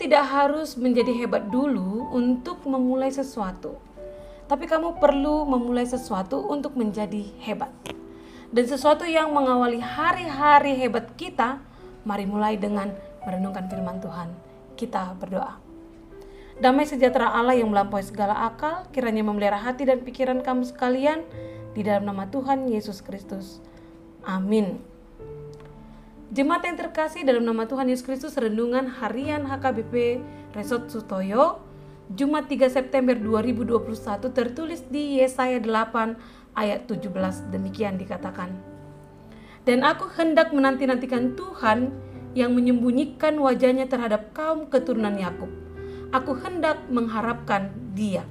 tidak harus menjadi hebat dulu untuk memulai sesuatu. Tapi kamu perlu memulai sesuatu untuk menjadi hebat. Dan sesuatu yang mengawali hari-hari hebat kita, mari mulai dengan merenungkan firman Tuhan. Kita berdoa. Damai sejahtera Allah yang melampaui segala akal, kiranya memelihara hati dan pikiran kamu sekalian di dalam nama Tuhan Yesus Kristus. Amin. Jemaat yang terkasih, dalam nama Tuhan Yesus Kristus, renungan harian HKBP Resort Sutoyo, Jumat 3 September 2021 tertulis di Yesaya 8 ayat 17. Demikian dikatakan. Dan aku hendak menanti-nantikan Tuhan yang menyembunyikan wajahnya terhadap kaum keturunan Yakub. Aku hendak mengharapkan Dia.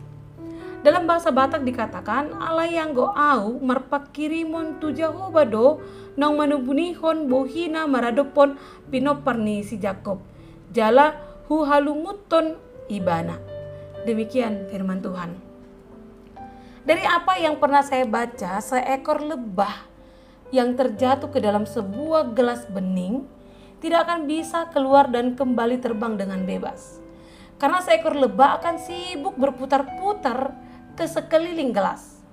Dalam bahasa Batak dikatakan, Allah yang goau marpakirimon tu Jehovah do nang manubunihon bohina maradopon pinoparni si Jakob. Jala huhalumuton ibana. Demikian firman Tuhan. Dari apa yang pernah saya baca, seekor lebah yang terjatuh ke dalam sebuah gelas bening tidak akan bisa keluar dan kembali terbang dengan bebas. Karena seekor lebah akan sibuk berputar-putar ke sekeliling gelas.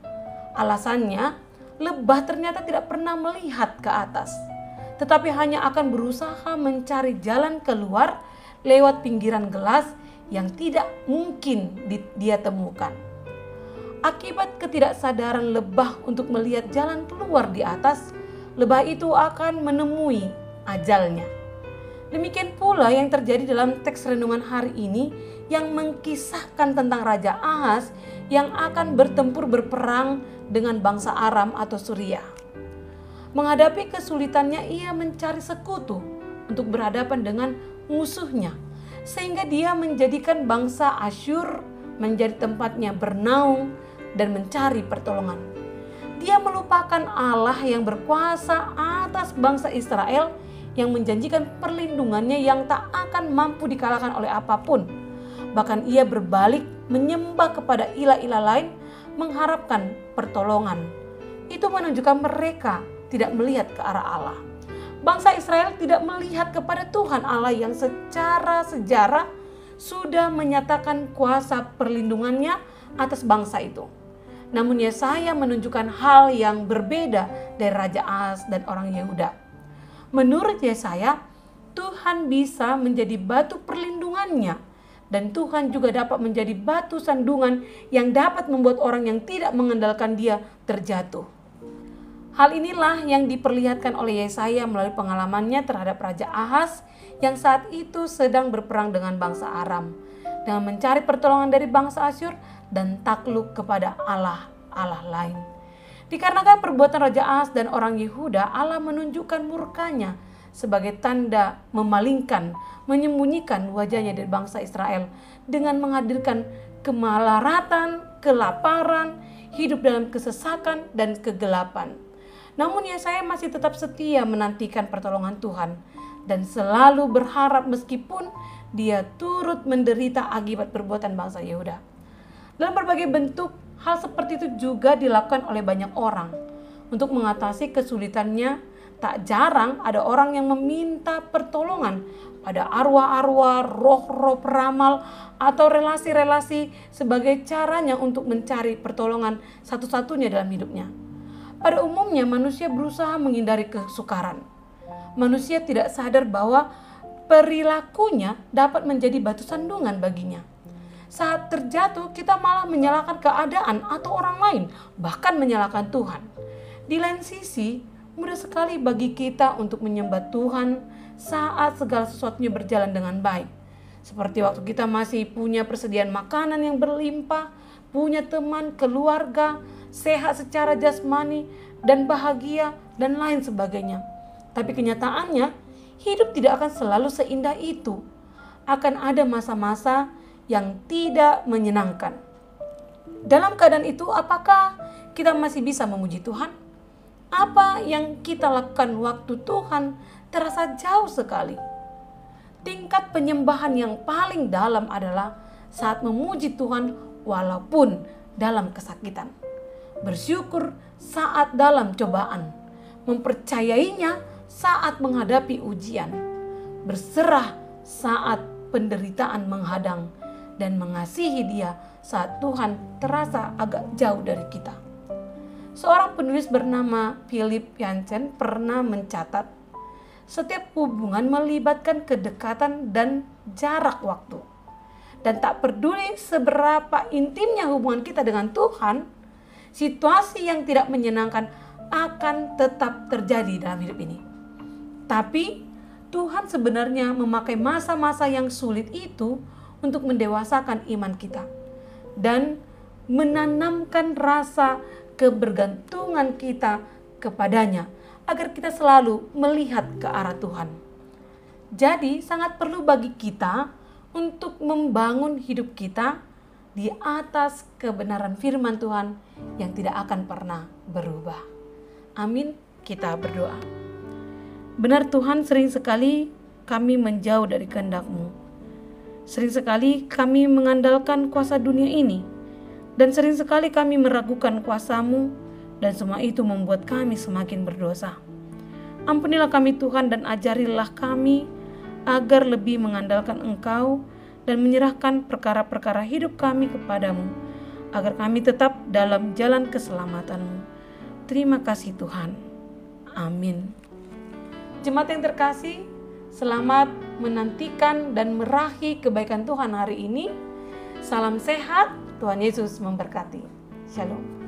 Alasannya, lebah ternyata tidak pernah melihat ke atas, tetapi hanya akan berusaha mencari jalan keluar lewat pinggiran gelas yang tidak mungkin dia temukan. Akibat ketidaksadaran lebah untuk melihat jalan keluar di atas, lebah itu akan menemui ajalnya. Demikian pula yang terjadi dalam teks renungan hari ini yang mengkisahkan tentang Raja Ahaz yang akan berperang dengan bangsa Aram atau Suriah. Menghadapi kesulitannya, ia mencari sekutu untuk berhadapan dengan musuhnya, sehingga dia menjadikan bangsa Asyur menjadi tempatnya bernaung dan mencari pertolongan. Dia melupakan Allah yang berkuasa atas bangsa Israel yang menjanjikan perlindungannya yang tak akan mampu dikalahkan oleh apapun. Bahkan ia berbalik menyembah kepada ilah-ilah lain, mengharapkan pertolongan. Itu menunjukkan mereka tidak melihat ke arah Allah. Bangsa Israel tidak melihat kepada Tuhan Allah yang secara sejarah sudah menyatakan kuasa perlindungannya atas bangsa itu. Namun Yesaya menunjukkan hal yang berbeda dari Raja Ahaz dan orang Yehuda. Menurut Yesaya, Tuhan bisa menjadi batu perlindungannya, dan Tuhan juga dapat menjadi batu sandungan yang dapat membuat orang yang tidak mengandalkan Dia terjatuh. Hal inilah yang diperlihatkan oleh Yesaya melalui pengalamannya terhadap Raja Ahaz yang saat itu sedang berperang dengan bangsa Aram, dengan mencari pertolongan dari bangsa Asyur dan takluk kepada Allah lain. Dikarenakan perbuatan Raja Ahaz dan orang Yehuda, Allah menunjukkan murkanya sebagai tanda memalingkan, menyembunyikan wajahnya dari bangsa Israel dengan menghadirkan kemelaratan, kelaparan, hidup dalam kesesakan dan kegelapan. Namun Yesaya masih tetap setia menantikan pertolongan Tuhan dan selalu berharap meskipun dia turut menderita akibat perbuatan bangsa Yehuda. Dalam berbagai bentuk, hal seperti itu juga dilakukan oleh banyak orang. Untuk mengatasi kesulitannya, tak jarang ada orang yang meminta pertolongan pada arwah-arwah, roh-roh peramal, atau relasi-relasi sebagai caranya untuk mencari pertolongan satu-satunya dalam hidupnya. Pada umumnya manusia berusaha menghindari kesukaran. Manusia tidak sadar bahwa perilakunya dapat menjadi batu sandungan baginya. Saat terjatuh, kita malah menyalahkan keadaan atau orang lain, bahkan menyalahkan Tuhan. Di lain sisi, mudah sekali bagi kita untuk menyembah Tuhan saat segala sesuatunya berjalan dengan baik. Seperti waktu kita masih punya persediaan makanan yang berlimpah, punya teman, keluarga, sehat secara jasmani, dan bahagia, dan lain sebagainya. Tapi kenyataannya, hidup tidak akan selalu seindah itu. Akan ada masa-masa yang tidak menyenangkan. Dalam keadaan itu, apakah kita masih bisa memuji Tuhan? Apa yang kita lakukan waktu Tuhan terasa jauh sekali? Tingkat penyembahan yang paling dalam adalah saat memuji Tuhan walaupun dalam kesakitan. Bersyukur saat dalam cobaan. Mempercayainya saat menghadapi ujian. Berserah saat penderitaan menghadang dan mengasihi dia saat Tuhan terasa agak jauh dari kita. Seorang penulis bernama Philip Yancey pernah mencatat, setiap hubungan melibatkan kedekatan dan jarak waktu. Dan tak peduli seberapa intimnya hubungan kita dengan Tuhan, situasi yang tidak menyenangkan akan tetap terjadi dalam hidup ini. Tapi Tuhan sebenarnya memakai masa-masa yang sulit itu untuk mendewasakan iman kita dan menanamkan rasa kebergantungan kita kepadanya agar kita selalu melihat ke arah Tuhan. Jadi sangat perlu bagi kita untuk membangun hidup kita di atas kebenaran firman Tuhan yang tidak akan pernah berubah. Amin, kita berdoa. Benar Tuhan, sering sekali kami menjauh dari kehendak-Mu. Sering sekali kami mengandalkan kuasa dunia ini. Dan sering sekali kami meragukan kuasa-Mu. Dan semua itu membuat kami semakin berdosa. Ampunilah kami Tuhan dan ajarilah kami agar lebih mengandalkan Engkau dan menyerahkan perkara-perkara hidup kami kepadamu. Agar kami tetap dalam jalan keselamatan-Mu. Terima kasih Tuhan. Amin. Jemaat yang terkasih, selamat menantikan dan meraih kebaikan Tuhan hari ini. Salam sehat, Tuhan Yesus memberkati. Shalom.